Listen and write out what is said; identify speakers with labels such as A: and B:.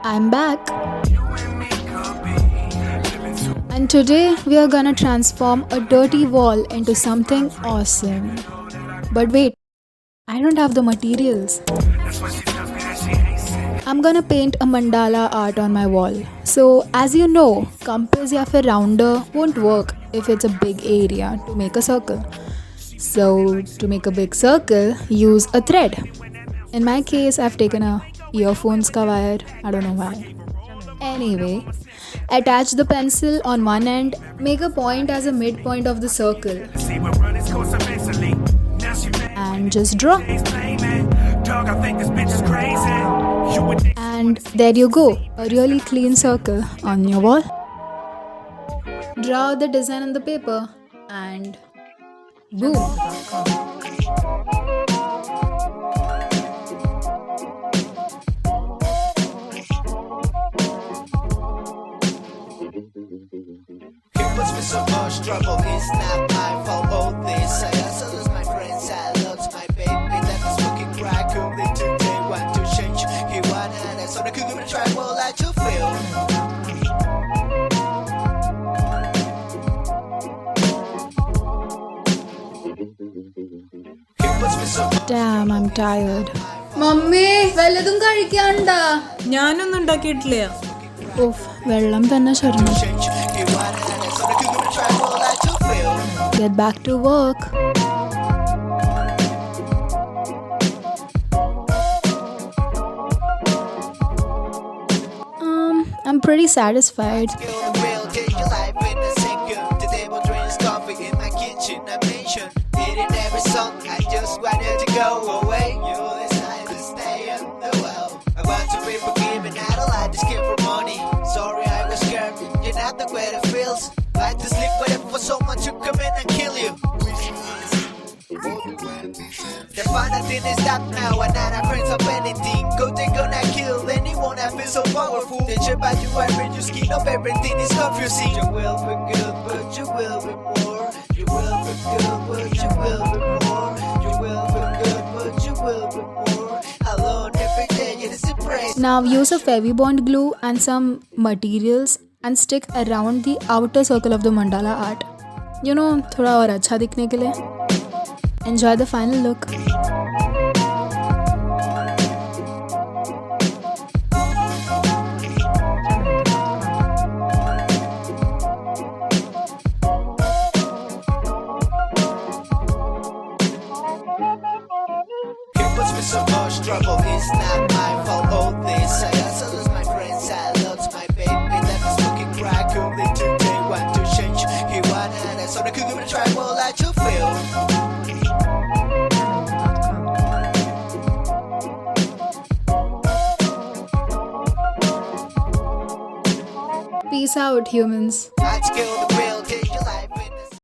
A: I'm back. And today we are gonna transform a dirty wall into something awesome. But wait, I don't have the materials. I'm gonna paint a mandala art on my wall. So, as you know, compass या फिर rounder won't work if it's a big area to make a circle. So, to make a big circle, use a thread. In my case, I've taken a earphones ka wire. I don't know why. Anyway, attach the pencil on one end, make a point as a midpoint of the circle, and just draw. And there you go, a really clean circle on your wall. Draw the design on the paper, and boom.
B: Puts me so much trouble, it's not my fault. All this, I also lose my friends, I lost my baby. That is smoking crack, only today want to change. He wanted it, so I could give it a try, well, I to feel.
A: Damn, I'm tired. Mummy വല്ലതും കഴിക്കാണ്ടാ?
C: ഞാനൊന്നും ഉണ്ടാക്കിയിട്ടില്ല.
A: Of, വെള്ളം തന്നെ ശരണം. Get back to work. I'm pretty satisfied.
B: I just wanted to go away. You decided to stay in the well. I want to be forgiven, I don't like this kid for money. Sorry, I was scared. You're not the way it feels. Like to sleep waiting for someone to come in and kill you. The final thing is that now I'm not afraid of anything. Go they gonna kill anyone that feels so powerful. They trip by you every your skin of everything is confusing. You will be good, but you will be more. You will be good, but you will be more. You will be good, but you will be more. Alone every day, it is a praise.
A: Now use a Fevibond glue and some materials and stick around the outer circle of the mandala art. You know, थोड़ा और अच्छा दिखने के लिए. Enjoy the final look.
B: So much trouble, it's not my fault. All this, I also lose my friends, I lost my baby. That is smoking crack, only today want to change. He wanted it, so I could give it a try, well, I to feel.
A: Peace out, humans.
B: I'd kill the real.